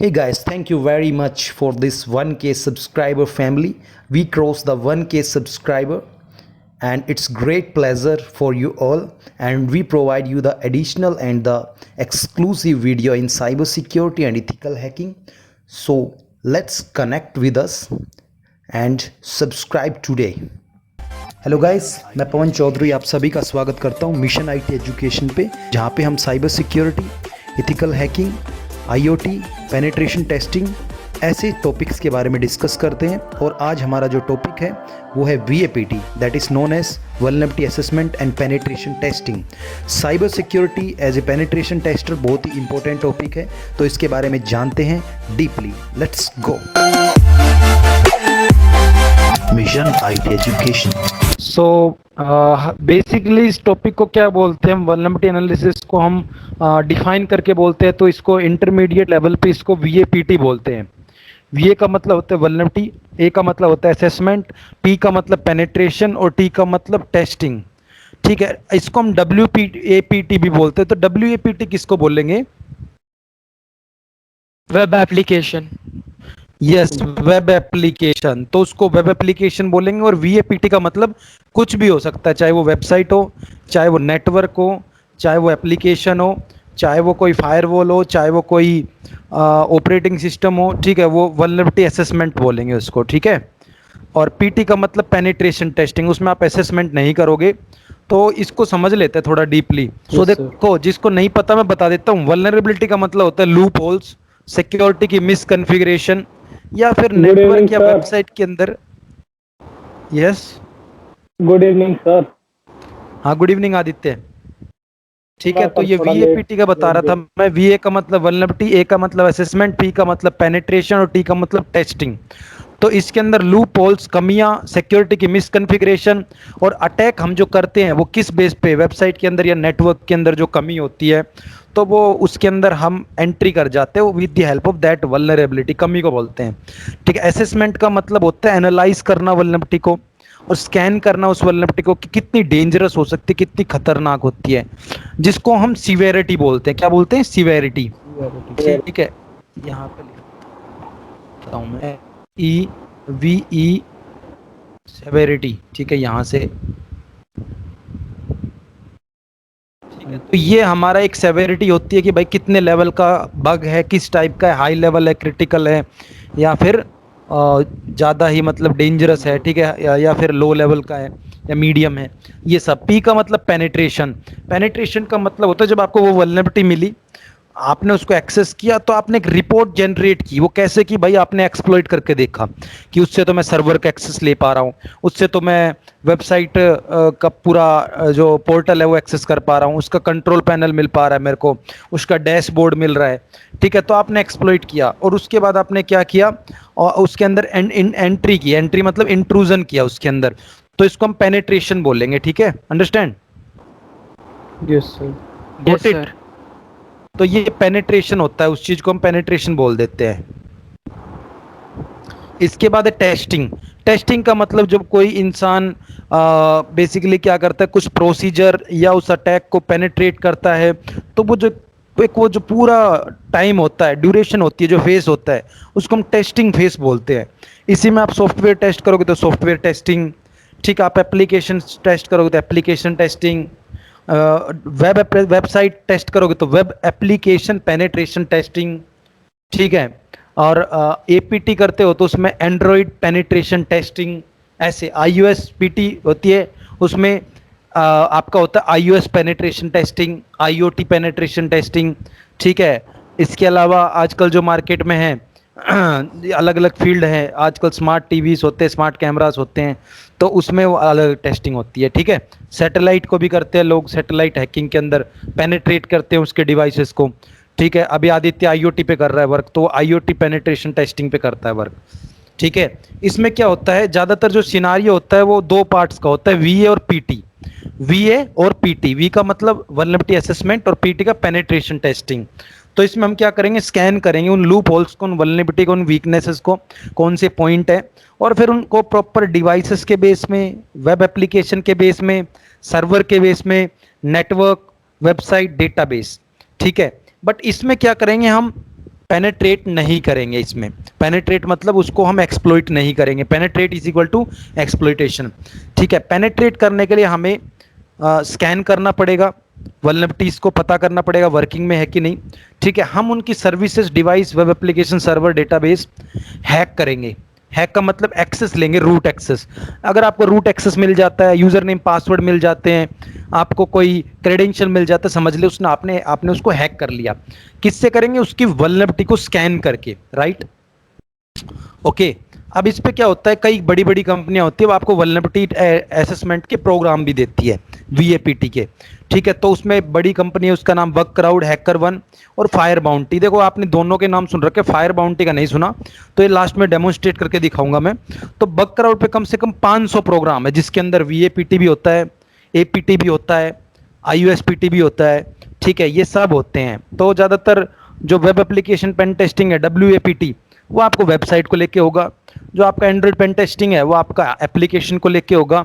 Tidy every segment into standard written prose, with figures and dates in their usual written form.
Hey guys, thank you very much for this 1K subscriber family. We crossed the 1K subscriber and it's great pleasure for you all, and we provide you the additional and the exclusive video in cybersecurity and ethical hacking. So let's connect with us and subscribe today. Hello guys, मैं पवन चौधरी आप सभी का स्वागत करता हूं mission IT education पे, जहां पे हम cyber security, ethical hacking, IoT, penetration testing ऐसे टॉपिक्स के बारे में डिस्कस करते हैं। और आज हमारा जो टॉपिक है वो है VAPT, that is known as vulnerability assessment and penetration testing. Cyber security as a penetration tester बहुत ही इंपॉर्टेंट टॉपिक है, तो इसके बारे में जानते हैं deeply. Let's go. Mission IT education. So basically इस टॉपिक को क्या बोलते हैं, वल्नरेबिलिटी एनालिसिस को हम डिफाइन करके बोलते हैं, तो इसको इंटरमीडिएट लेवल पे इसको VAPT बोलते हैं। VA का मतलब होता है वल्नरेबिलिटी, A का मतलब होता है असेसमेंट, P का मतलब पेनिट्रेशन और T का मतलब टेस्टिंग। ठीक है, इसको हम WAPT भी बोलते हैं। तो WAPT किसको बोलेंगे? Web application. Yes, web application, तो उसको वेब एप्लीकेशन बोलेंगे। और VAPT का मतलब कुछ भी हो सकता है, चाहे वो वेबसाइट हो, चाहे वो नेटवर्क हो, चाहे वो एप्लीकेशन हो, चाहे वो कोई फायरवॉल हो, चाहे वो कोई ऑपरेटिंग सिस्टम हो। ठीक है, वो वल्नरेबिलिटी असेसमेंट बोलेंगे उसको। ठीक है, और PT का मतलब पेनिट्रेशन टेस्टिंग, उसमें आप असेसमेंट नहीं करोगे। तो इसको समझ लेते हैं थोड़ा डीपली। सो देखो, जिसको नहीं पता मैं बता देता हूँ। वल्नरेबिलिटी का मतलब होता है लूप होल्स, सिक्योरिटी की मिसकॉन्फ़िगरेशन, या फिर नेटवर्क या वेबसाइट के अंदर। Yes, good evening sir. हाँ, गुड इवनिंग आदित्य। ठीक है, तो ये VAPT का बता रहा था मैं। VA का मतलब वल्नरेबिलिटी, A का मतलब असेसमेंट, P का मतलब पेनिट्रेशन और T का मतलब टेस्टिंग। तो इसके अंदर लूप होल्स, कमियां, सिक्योरिटी की मिसकॉन्फ़िगरेशन और अटैक हम जो करते हैं वो किस बेस पे, वेबसाइट के अंदर या नेटवर्क के अंदर जो कमी होती है तो वो उसके अंदर हम एंट्री कर जाते हैं with the help of that vulnerability, कमी को बोलते हैं। ठीक है, असेसमेंट का मतलब होता है एनालाइज करना वल्नरेबिलिटी को और स्कैन करना उस वल्नरेबिलिटी को कि कितनी डेंजरस हो सकती है, कितनी खतरनाक होती है, जिसको हम सीवेरिटी बोलते हैं। क्या बोलते हैं? सीवेरिटी। ठीक है, यहाँ पे लिखता हूँ मैं EVE सेवेरिटी। ठीक है, यहाँ से। ठीक है, तो ये हमारा एक सेवेरिटी होती है कि भाई कितने लेवल का बग है, किस टाइप का है, हाई लेवल है, क्रिटिकल है, या फिर ज़्यादा ही मतलब डेंजरस है। ठीक है, या फिर लो लेवल का है या मीडियम है, ये सब। P का मतलब पेनिट्रेशन। पेनिट्रेशन का मतलब होता है जब आपको वो वल्नरेबिलिटी मिली, आपने उसको एक्सेस किया, तो आपने एक रिपोर्ट जनरेट की। वो कैसे की भाई? आपने एक्सप्लॉइट करके देखा कि उससे तो मैं सर्वर का एक्सेस ले पा रहा हूँ, उससे तो मैं वेबसाइट का पूरा जो पोर्टल है वो एक्सेस कर पा रहा हूँ, उसका कंट्रोल पैनल मिल पा रहा है मेरे को, उसका डैशबोर्ड मिल रहा है। ठीक है, तो आपने एक्सप्लॉइट किया और उसके बाद आपने क्या किया, और उसके अंदर एंट्री की। एंट्री मतलब इंट्रूजन किया उसके अंदर, तो इसको हम पेनिट्रेशन बोलेंगे। ठीक है, understand? Yes sir. Got it? तो ये पेनिट्रेशन होता है, उस चीज को हम पेनिट्रेशन बोल देते हैं। इसके बाद है टेस्टिंग। टेस्टिंग का मतलब जब कोई इंसान बेसिकली क्या करता है, कुछ प्रोसीजर या उस अटैक को पेनिट्रेट करता है, तो वो जो पूरा टाइम होता है, ड्यूरेशन होती है, जो फेस होता है, उसको हम टेस्टिंग फेस बोलते हैं। इसी में आप सॉफ्टवेयर टेस्ट करोगे तो सॉफ्टवेयर टेस्टिंग, ठीक, आप एप्लीकेशन टेस्ट करोगे तो एप्लीकेशन टेस्टिंग, वेबसाइट टेस्ट करोगे तो वेब एप्लीकेशन पेनिट्रेशन टेस्टिंग। ठीक है, और APT करते हो तो उसमें एंड्रॉयड पेनिट्रेशन टेस्टिंग। ऐसे iOS PT होती है, उसमें आपका होता है iOS penetration testing, IoT penetration testing. ठीक है, इसके अलावा आजकल जो मार्केट में है अलग अलग फील्ड है। आजकल स्मार्ट टीवीज होते हैं, स्मार्ट कैमरास होते हैं, तो उसमें वो अलग टेस्टिंग होती है। ठीक है, सैटेलाइट को भी करते हैं लोग, सैटेलाइट हैकिंग के अंदर पेनिट्रेट करते हैं उसके डिवाइसेस को। ठीक है, अभी आदित्य IoT पे कर रहा है वर्क, तो IoT पेनिट्रेशन टेस्टिंग पे करता है वर्क। ठीक है, इसमें क्या होता है, ज़्यादातर जो सिनारियो होता है वो दो पार्ट्स का होता है, VA और PT। VA और PT, V का मतलब वल्नरेबिलिटी असेसमेंट और PT का पेनिट्रेशन टेस्टिंग। तो इसमें हम क्या करेंगे, स्कैन करेंगे उन लूप होल्स को, उन वल्नरेबिलिटी को, उन वीकनेसेस को, कौन से पॉइंट है, और फिर उनको प्रॉपर डिवाइसेस के बेस में, वेब एप्लीकेशन के बेस में, सर्वर के बेस में, नेटवर्क, वेबसाइट, डेटाबेस। ठीक है, बट इसमें क्या करेंगे हम, पेनेट्रेट नहीं करेंगे इसमें। पेनेट्रेट मतलब उसको हम एक्सप्लॉइट नहीं करेंगे। Penetrate is equal to exploitation. ठीक है, पेनेट्रेट करने के लिए हमें स्कैन करना पड़ेगा, वल्नरेबिलिटीज को पता करना पड़ेगा वर्किंग में है कि नहीं। ठीक है, हम उनकी services, device, web application, server, database hack करेंगे। हैक का मतलब एक्सेस लेंगे, रूट एक्सेस। अगर आपको रूट एक्सेस मिल जाता है, यूज़र नेम पासवर्ड मिल जाते हैं, आपको कोई क्रेडेंशियल मिल जाता है, समझ ले उसने आपने उसको हैक कर लिया। किससे करेंगे? उसकी वल्नरेबिलिटी को स्कैन करके, राइट। ओके, अब इस पे क्या होता है, कई बड़ी बड़ी कंपनियां होती है, वो आपको वल्नरेबिलिटी असेसमेंट के प्रोग्राम भी देती है, वीएपीटी के। ठीक है, तो उसमें बड़ी कंपनी है, उसका नाम बगक्राउड, हैकर1 और फायर बाउंटी। देखो आपने दोनों के नाम सुन रखे, फायर बाउंटी का नहीं सुना, तो ये लास्ट में डेमोन्स्ट्रेट करके दिखाऊंगा मैं। तो बगक्राउड पे कम से कम 500 प्रोग्राम है, जिसके अंदर वीएपीटी भी होता है, एपीटी भी होता है, आईयूएसपीटी भी होता है। ठीक है, ये सब होते हैं। तो ज़्यादातर जो वेब एप्लीकेशन पेन टेस्टिंग है, डब्ल्यूएपीटी, वो आपको वेबसाइट को लेके होगा। जो आपका एंड्रॉइड पेन टेस्टिंग है वो आपका एप्लीकेशन को लेके होगा।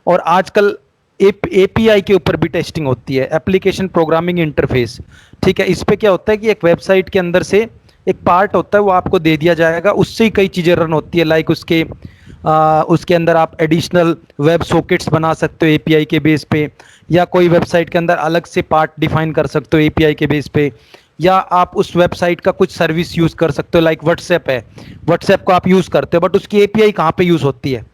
और आजकल एपीआई के ऊपर भी टेस्टिंग होती है, एप्लीकेशन प्रोग्रामिंग इंटरफेस। ठीक है, इस पे क्या होता है कि एक वेबसाइट के अंदर से एक पार्ट होता है, वो आपको दे दिया जाएगा, उससे ही कई चीज़ें रन होती है। लाइक उसके अंदर आप एडिशनल वेब सॉकेट्स बना सकते हो एपीआई के बेस पे, या कोई वेबसाइट के अंदर अलग से पार्ट डिफाइन कर सकते हो एपीआई के बेस पे, या आप उस वेबसाइट का कुछ सर्विस यूज़ कर सकते हो। लाइक व्हाट्सएप है, व्हाट्सएप को आप यूज़ करते हो, बट उसकी एपीआई कहाँ पे यूज़ होती है?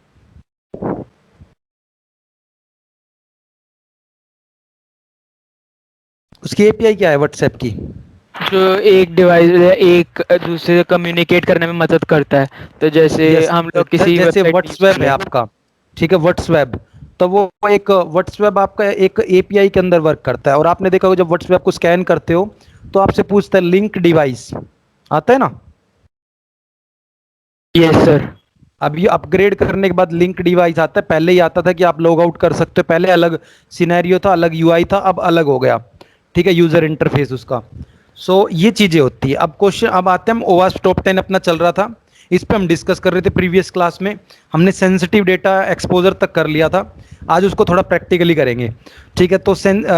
उसकी एपीआई क्या है व्हाट्सएप की? जो एक डिवाइस एक दूसरे से कम्युनिकेट करने में मदद करता है। तो जैसे हम लोग किसी जैसे website व्हाट्सवेब use है करें। आपका, ठीक है, व्हाट्सवेब, तो वो एक व्हाट्सवेब आपका एक एपीआई के अंदर वर्क करता है। और आपने देखा होगा जब व्हाट्सवेब को स्कैन करते हो तो आपसे पूछता है लिंक डिवाइस, आता है ना? Yes sir. अब ये अपग्रेड करने के बाद लिंक डिवाइस आता है। पहले ही आता था कि आप लॉग आउट कर सकते हो, पहले अलग सिनेरियो था, अलग यूआई था, अब अलग हो गया। ठीक है, यूजर इंटरफेस उसका। सो ये चीजें होती है। अब क्वेश्चन, अब आते हैं हम ओवास टॉप 10 अपना चल रहा था, इस पे हम डिस्कस कर रहे थे प्रीवियस क्लास में। हमने सेंसिटिव डेटा एक्सपोजर तक कर लिया था, आज उसको थोड़ा प्रैक्टिकली करेंगे। ठीक है, तो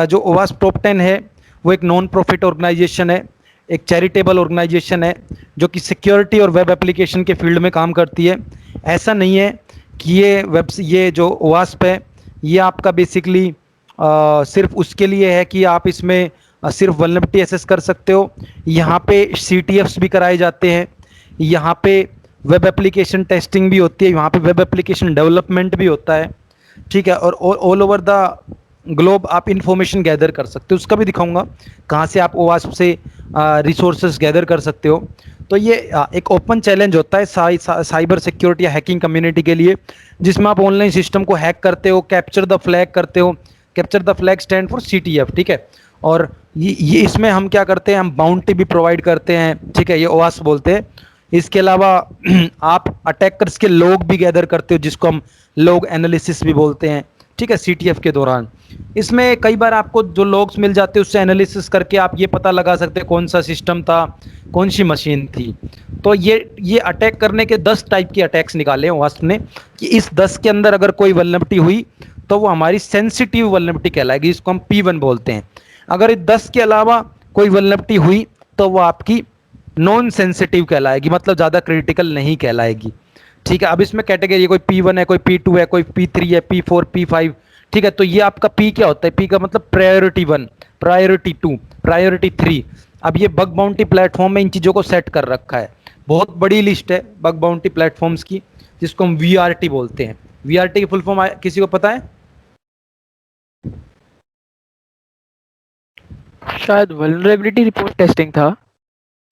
जो ओवास टॉप 10 है वो एक नॉन प्रॉफिट ऑर्गेनाइजेशन है, एक चैरिटेबल ऑर्गेनाइजेशन है, जो कि सिक्योरिटी और वेब एप्लीकेशन के फील्ड में काम करती है। ऐसा नहीं है कि ये जो ओवास्प है ये आपका बेसिकली सिर्फ उसके लिए है कि आप इसमें सिर्फ वल्नरेबिलिटी एसेस कर सकते हो। यहाँ पे CTFs भी कराए जाते हैं, यहाँ पे वेब एप्लीकेशन टेस्टिंग भी होती है, यहाँ पे वेब एप्लीकेशन डेवलपमेंट भी होता है। ठीक है, और ऑल ओवर द ग्लोब आप इंफॉर्मेशन गैदर कर सकते हो, उसका भी दिखाऊंगा कहाँ से आप ओवास्प से रिसोर्सेज गैदर कर सकते हो। तो ये एक ओपन चैलेंज होता है साइबर सिक्योरिटी या हैकिंग कम्युनिटी के लिए, जिसमें आप ऑनलाइन सिस्टम को हैक करते हो, कैप्चर द फ्लैग करते हो। Capture the flag stand for CTF। ठीक है, और ये इसमें हम क्या करते हैं, हम बाउंटी भी प्रोवाइड करते हैं। ठीक है, ये ओवास्प बोलते हैं। इसके अलावा आप अटैकर्स के लॉग भी गैदर करते हो, जिसको हम लॉग एनालिसिस भी बोलते हैं। ठीक है, CTF के दौरान इसमें कई बार आपको जो लॉग्स मिल जाते हैं उससे एनालिसिस करके आप ये पता लगा सकते हैं कौन सा सिस्टम था, कौन सी मशीन थी। तो ये अटैक करने के 10 टाइप के अटैक्स निकाले हैं वास्ट ने, कि इस 10 के अंदर अगर कोई वल्नरेबिलिटी हुई तो वो हमारी सेंसिटिव वल्नरेबिलिटी कहलाएगी, इसको हम P1 बोलते हैं। अगर इस 10 के अलावा कोई वल्नरेबिलिटी हुई तो वो आपकी नॉन सेंसिटिव कहलाएगी, मतलब ज़्यादा क्रिटिकल नहीं कहलाएगी। ठीक है, अब इसमें कैटेगरी कोई P1 है, कोई P2 है, कोई P3 है, P4, P5। ठीक है, तो ये आपका P क्या होता है? P का मतलब प्रायोरिटी 1, प्रायोरिटी 2, प्रायोरिटी 3। अब ये बग बाउंटी प्लेटफॉर्म में इन चीज़ों को सेट कर रखा है। बहुत बड़ी लिस्ट है बग बाउंटी प्लेटफॉर्म्स की, जिसको हम VRT बोलते हैं। VRT की फुल फॉर्म किसी को पता है? शायद वल्नरेबिलिटी रिपोर्ट टेस्टिंग था।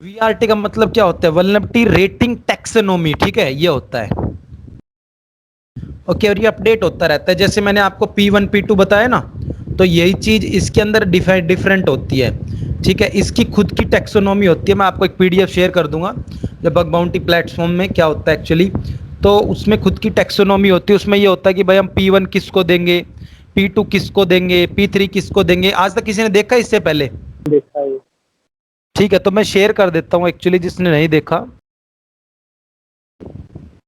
VRT का मतलब क्या होता है? Vulnerability rating taxonomy. ठीक है, ये होता है। ओके, और ये अपडेट होता रहता है। जैसे मैंने आपको P1 P2 बताया ना, तो यही चीज़ इसके अंदर डिफरेंट होती है। ठीक है, इसकी खुद की टैक्सोनॉमी होती है। मैं आपको एक PDF शेयर कर दूंगा, जो बग बाउंटी प्लेटफॉर्म में क्या होता है एक्चुअली। तो उसमें खुद की टैक्सोनॉमी होती है। उसमें ये होता है कि भाई हम P1 किसको देंगे, P2 किसको देंगे, P3 किसको देंगे। आज तक किसी ने देखा इससे पहले? देखा है। ठीक है, तो मैं शेयर कर देता हूँ एक्चुअली, जिसने नहीं देखा।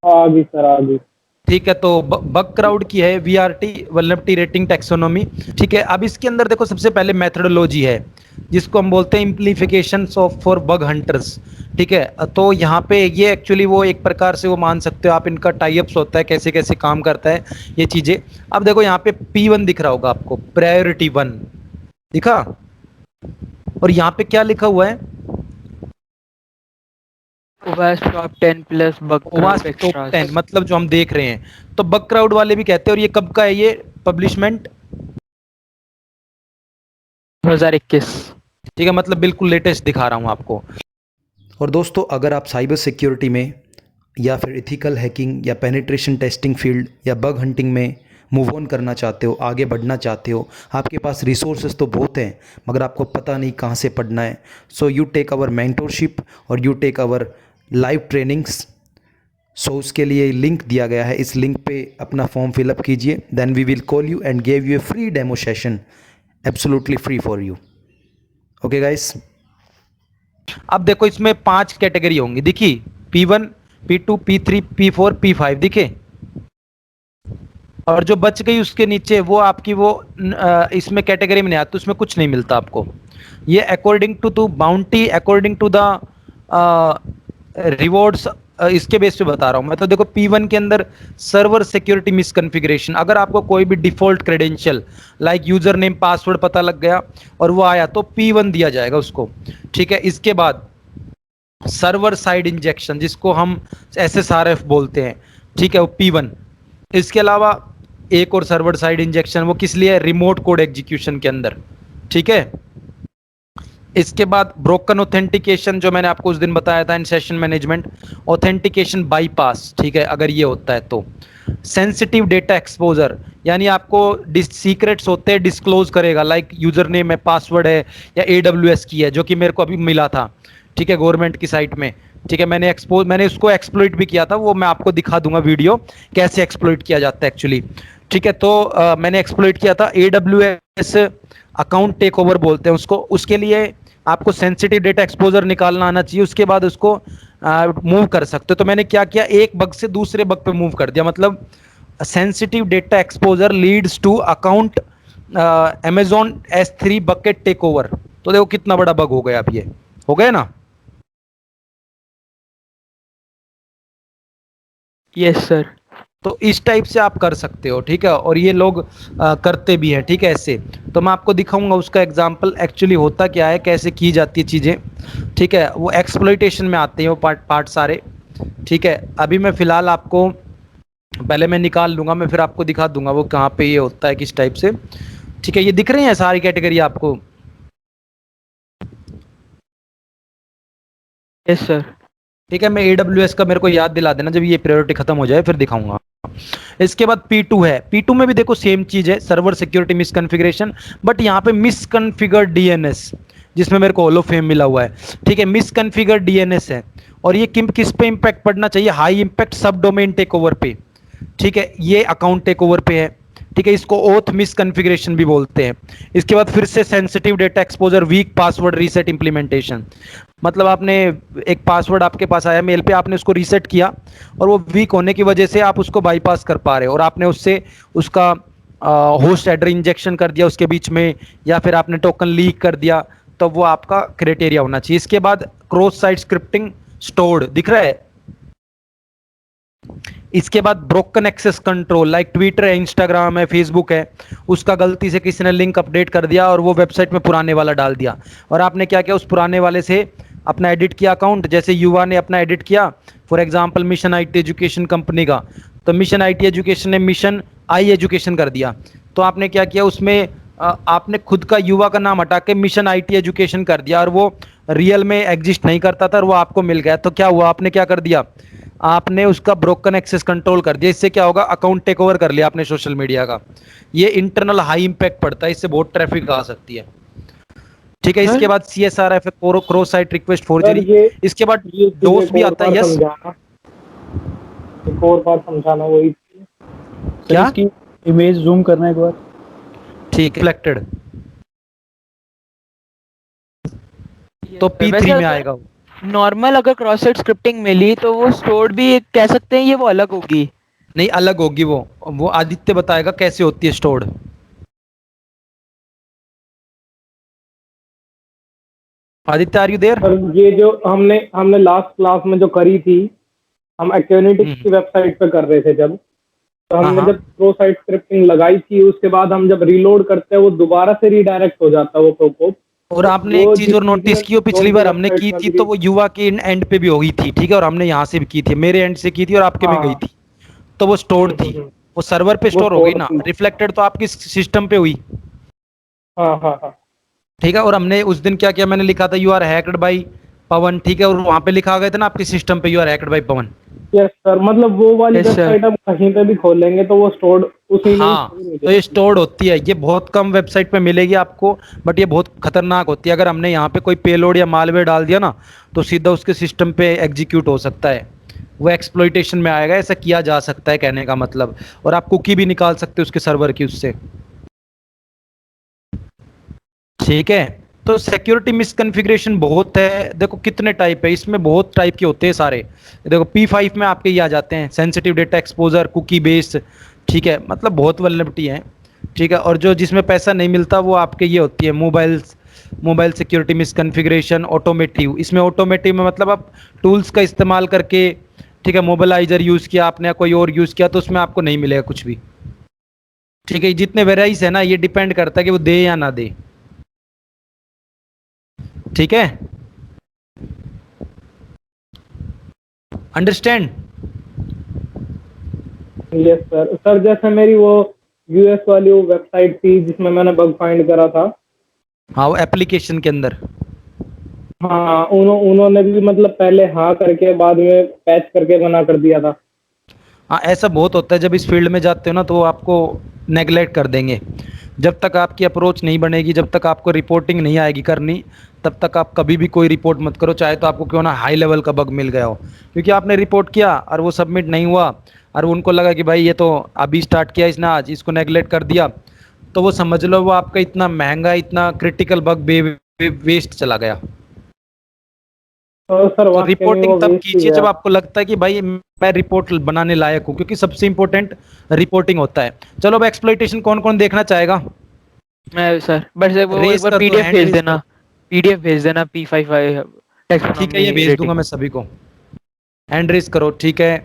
आ गई सर, आ गई। ठीक है, तो बगक्राउड की है VRT, वल्नरेबिलिटी रेटिंग टैक्सोनॉमी। ठीक है, अब इसके अंदर देखो सबसे पहले मेथडोलॉजी है। जिसको हम बोलते हैं इम्प्लीफिकेशन ऑफ फॉर बग हंटर्स। ठीक है, तो यहाँ पे ये एक्चुअली वो एक प्रकार से वो मान सकते हो आप, इनका टाइप्स होता है, कैसे कैसे काम करता है ये चीज़ें। अब देखो यहाँ पे P1 दिख रहा होगा आपको, प्रायोरिटी 1 दिखा, और यहाँ पे क्या लिखा हुआ है, ओवास टॉप 10 प्लस बग ओवास क्राउड टॉप एक्स्ट्रास। 10, मतलब जो हम देख रहे हैं, तो बग क्राउड वाले भी कहते हैं। और ये कब का है, ये पब्लिशमेंट 2021। ठीक है, मतलब बिल्कुल लेटेस्ट दिखा रहा हूँ आपको। और दोस्तों, अगर आप साइबर सिक्योरिटी में या फिर इथिकल हैकिंग या पेनिट्रेशन टेस्टिंग फील्ड या बग हंटिंग में मूव ऑन करना चाहते हो, आगे बढ़ना चाहते हो, आपके पास रिसोर्सेज तो बहुत हैं मगर आपको पता नहीं कहाँ से पढ़ना है, so you take our mentorship और you take our live trainings. So उसके लिए लिंक दिया गया है, इस लिंक पे अपना फॉर्म फिलअप कीजिए, then we will call you and give you a free demo session, absolutely free for you. Okay guys, अब देखो इसमें 5 कैटेगरी होंगी, दिखी, P1, P2, P3, P4, P5 दिखे, और जो बच गई उसके नीचे वो आपकी वो इसमें कैटेगरी में नहीं आती, उसमें कुछ नहीं मिलता आपको। ये according to bounty, according to the rewards, इसके बेस पे बता रहा हूँ मैं। तो देखो P1 के अंदर सर्वर सिक्योरिटी मिसकॉन्फ़िगरेशन, अगर आपको कोई भी default credential like user name password पता लग गया और वो आया, तो P1 दिया जाएगा उसको। ठीक है, इसके बाद सर्वर साइड इंजेक्शन, जिसको हम SSRF बोलते हैं, ठीक है, वो P1। इसके अलावा एक और सर्वर साइड इंजेक्शन, वो किस लिए है, रिमोट कोड एग्जीक्यूशन के अंदर। ठीक है, इसके बाद ब्रोकन ऑथेंटिकेशन, जो मैंने आपको उस दिन बताया था in session management, authentication bypass, ठीक है, अगर ये होता है तो। सेंसिटिव डेटा एक्सपोजर, यानी आपको सीक्रेट्स होते हैं डिस्क्लोज करेगा, लाइक यूजर नेम है, पासवर्ड है, या AWS की है, जो कि मेरे को अभी मिला था, ठीक है, गवर्नमेंट की साइट में। ठीक है, मैंने उसको एक्सप्लॉइट भी किया था, वो मैं आपको दिखा दूंगा वीडियो कैसे एक्सप्लॉइट किया जाता है एक्चुअली। ठीक है, तो मैंने एक्सप्लॉइट किया था AWS अकाउंट टेक ओवर बोलते हैं उसको। उसके लिए आपको सेंसिटिव डेटा एक्सपोजर निकालना आना चाहिए, उसके बाद उसको मूव कर सकते हो। तो मैंने क्या किया, एक बग से दूसरे बग पे मूव कर दिया, मतलब sensitive data exposure leads to account Amazon S3 bucket take over. तो देखो कितना बड़ा बग हो गया, अब ये हो गया ना। Yes sir. तो इस टाइप से आप कर सकते हो, ठीक है, और ये लोग करते भी हैं, ठीक है, ऐसे। तो मैं आपको दिखाऊंगा उसका एग्जांपल एक्चुअली होता क्या है, कैसे की जाती है चीज़ें। ठीक है, वो एक्सप्लॉइटेशन में आते हैं वो पार्ट सारे। ठीक है, अभी मैं फ़िलहाल आपको, पहले मैं निकाल लूँगा, मैं फिर आपको दिखा दूंगा वो कहाँ पे ये होता है, किस टाइप से। ठीक है, ये दिख रही है सारी कैटेगरी आपको। Yes sir. ठीक है, मैं AWS का मेरे को याद दिला देना जब ये प्रायोरिटी खत्म हो जाए, फिर दिखाऊंगा। इसके बाद P2 है, P2 में भी देखो सेम चीज है, सर्वर सिक्योरिटी मिसकॉन्फ़िगरेशन, बट यहाँ पे मिसकॉन्फ़िगर DNS, जिसमें मेरे को हॉल ऑफ फेम मिला हुआ है। ठीक है, मिसकॉन्फ़िगर DNS है, और ये किस पे इंपैक्ट पड़ना चाहिए, हाई इंपैक्ट सब डोमेन टेक ओवर पे। ठीक है, ये अकाउंट टेक ओवर पे है। ठीक है, इसको ओथ मिस कन्फिग्रेशन भी बोलते हैं। इसके बाद फिर से sensitive data exposure, week password reset implementation, मतलब आपने एक पासवर्ड आपके पास आया मेल पे, आपने उसको रीसेट किया और वो वीक होने की वजह से आप उसको बाईपास कर पा रहे हो, और आपने उससे उसका होस्ट एड्रेस इंजेक्शन कर दिया उसके बीच में, या फिर आपने टोकन लीक कर दिया, तो वो आपका क्राइटेरिया होना चाहिए। इसके बाद क्रॉस साइट स्क्रिप्टिंग स्टोर्ड दिख रहा है। इसके बाद broken access control, like Twitter है, इंस्टाग्राम है, फेसबुक है, उसका गलती से किसी ने लिंक अपडेट कर दिया और वो वेबसाइट में पुराने वाला डाल दिया, और आपने क्या किया, उस पुराने वाले से अपना एडिट किया अकाउंट, जैसे युवा ने अपना एडिट किया for example mission IT education company का, तो मिशन IT एजुकेशन ने मिशन आई एजुकेशन कर दिया, तो आपने क्या किया, उसमें आपने खुद का युवा का नाम हटा के मिशन IT एजुकेशन कर दिया, और वो रियल में एग्जिस्ट नहीं करता था और वो आपको मिल गया, तो क्या हुआ, आपने क्या कर दिया, आपने उसका ब्रोकन एक्सेस कंट्रोल कर दिया। इससे क्या होगा, अकाउंट टेक ओवर कर लिया आपने सोशल मीडिया का। ये इंटरनल हाई इंपैक्ट पड़ता है, इससे बहुत ट्रैफिक आ सकती है। ठीक है, इसके बाद CSRF है, क्रॉस साइट रिक्वेस्ट फोर्जरी। इसके बाद ये चीज़ डोस एक भी और आता है। बार यस, समझाना, एक और बार समझाना वही चीज़। क्या, इसकी इमेज जूम करना एक बार। ठीक है, सिलेक्टेड, तो P3 में आएगा वो। नॉर्मल अगर क्रॉस साइट स्क्रिप्टिंग मिली तो वो स्टोर्ड भी कह सकते हैं, ये वो अलग होगी। नहीं, अलग होगी वो आदित्य बताएगा कैसे होती है stored. Aditya, are you there? Sir ये जो हमने हमने लास्ट क्लास में जो करी थी, हम एक्यूनिटिक्स की वेबसाइट पे कर रहे थे जब, तो हाँ, हमने हाँ। जब प्रो साइट स्क्रिप्टिंग लगाई थी, उसके बाद हम जब रीलोड करते हैं वो दोबारा से रीडायरेक्ट हो जाता है वो प्रकोप। और आपने एक वो चीज जिस और चीज नोटिस में की हो, कौन पिछली सी बार हमने वेबसाइट की में थी तो वो युवा के एंड पे भी हो गई थी, ठीक है, और हमने यहाँ से भी की थी, मेरे एंड से की थी और आपके में गई हाँ। थी, तो वो स्टोर्ड थी, हम्म। वो सर्वर पे वो स्टोर हो गई स्टोर ना, थी। रिफ्लेक्टेड तो आपकी सिस्टम पे हुई। हाँ हाँ हाँ। ठीक है, और हमने उस दिन क्या किया, मैंने लिखा था यू आर हैक्ड बाई पवन, ठीक है, और वहां पे लिखा गया था ना आपके सिस्टम पे you are hacked by Pawan. Yes sir, मतलब वो वाली यस सर। वेबसाइट हम कहीं पे भी खोलेंगे तो वो स्टोर्ड उसी में ही हाँ, स्टोर हो तो ये जाएगी। स्टोर्ड होती है, ये बहुत कम वेबसाइट पे मिलेगी आपको, बट ये बहुत खतरनाक होती है। अगर हमने यहाँ पे कोई पेलोड या मालवेयर डाल दिया ना, तो सीधा उसके सिस्टम पे एग्जीक्यूट हो सकता है, वो एक्सप्लॉइटेशन में आएगा, ऐसा किया जा सकता है कहने का मतलब। और आप कुकी भी निकाल सकते हो उसके सर्वर की उससे, ठीक है। तो सिक्योरिटी मिसकॉन्फ़िगरेशन बहुत है, देखो कितने टाइप है, इसमें बहुत टाइप के होते हैं सारे। देखो P5 में आपके ये आ जाते हैं, sensitive data exposure, cookie based, ठीक है, मतलब बहुत वल्नरेबिलिटी है, ठीक है। और जो जिसमें पैसा नहीं मिलता वो आपके ये होती है मोबाइल सिक्योरिटी मिसकॉन्फ़िगरेशन ऑटोमेटिव। इसमें ऑटोमेटिव में मतलब आप टूल्स का इस्तेमाल करके, ठीक है, मोबाइलाइजर यूज़ किया आपने या कोई और यूज़ किया, तो उसमें आपको नहीं मिलेगा कुछ भी, ठीक है। जितने वेराइज है ना, ये डिपेंड करता है कि वो दे या ना दे, ठीक है, अंडरस्टैंड। Yes sir. सर जैसे मेरी वो यूएस वाली वो वेबसाइट थी जिसमें मैंने बग फाइंड करा था। हाँ, वो एप्लीकेशन के अंदर। हाँ, उन्होंने भी मतलब पहले हाँ करके बाद में पैच करके मना कर दिया था। हाँ, ऐसा बहुत होता है, जब इस फील्ड में जाते हो ना तो वो आपको नेगलेक्ट कर देंगे। जब तक आपकी अप्रोच नहीं बनेगी, जब तक आपको रिपोर्टिंग नहीं आएगी करनी, तब तक आप कभी भी कोई रिपोर्ट मत करो, चाहे तो आपको क्यों ना हाई लेवल का बग मिल गया हो। क्योंकि आपने रिपोर्ट किया और वो सबमिट नहीं हुआ, और उनको लगा कि भाई ये तो अभी स्टार्ट किया इसने, आज इसको नेगलेक्ट कर दिया, तो वो समझ लो वो आपका इतना महंगा, इतना क्रिटिकल बग वेस्ट चला गया। तो सर तो वाकई में रिपोर्टिंग वो तब वेस्ट ही कीजिए जब गया। आपको लगता है कि भाई मैं रिपोर्ट बनाने लायक हूँ, क्योंकि सबसे इंपॉर्टेंट रिपोर्टिंग होता है। चलो, अब एक्सप्लॉइटेशन कौन कौन देखना चाहेगा? मैं सर, बस वो एक रेस बार कर दो, पीडीएफ हैंड भेज रेस देना, करो। पीडीएफ भेज देना P5 ठीक है, ये टेक्सोनॉमी भेज रेटिंग। दूंगा मैं सभी को। हैंड रेस करो, ठीक है।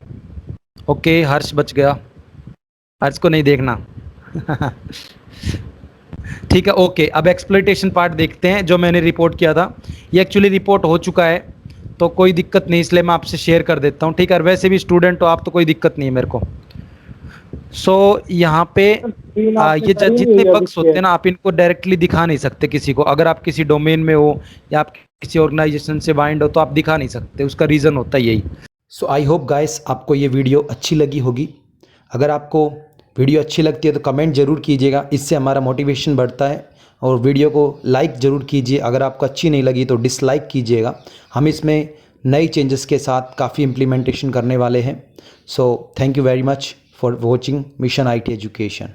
ओके, हर्ष बच गया, हर्ष को नहीं देखना। ठीक है, ओके, अब एक्सप्लॉइटेशन पार्ट देखते हैं जो मैंने रिपोर्ट किया था। ये एक्चुअली रिपोर्ट हो चुका है, तो कोई दिक्कत नहीं, इसलिए मैं आपसे शेयर कर देता हूँ, ठीक है। और वैसे भी स्टूडेंट हो आप, तो कोई दिक्कत नहीं है मेरे को। सो यहाँ पे स्क्रीन आपने ये करी नहीं जितने हुई अभी बग्स होते शेयर? हैं ना, आप इनको डायरेक्टली दिखा नहीं सकते किसी को। अगर आप किसी डोमेन में हो या आप किसी ऑर्गेनाइजेशन से बाइंड हो, तो आप दिखा नहीं सकते, उसका रीज़न होता है यही। सो आई होप गाइस आपको ये वीडियो अच्छी लगी होगी। अगर आपको वीडियो अच्छी लगती है तो कमेंट ज़रूर कीजिएगा, इससे हमारा मोटिवेशन बढ़ता है। और वीडियो को लाइक ज़रूर कीजिए, अगर आपको अच्छी नहीं लगी तो डिसलाइक कीजिएगा। हम इसमें नई चेंजेस के साथ काफ़ी इम्प्लीमेंटेशन करने वाले हैं। So thank you very much for watching mission IT education.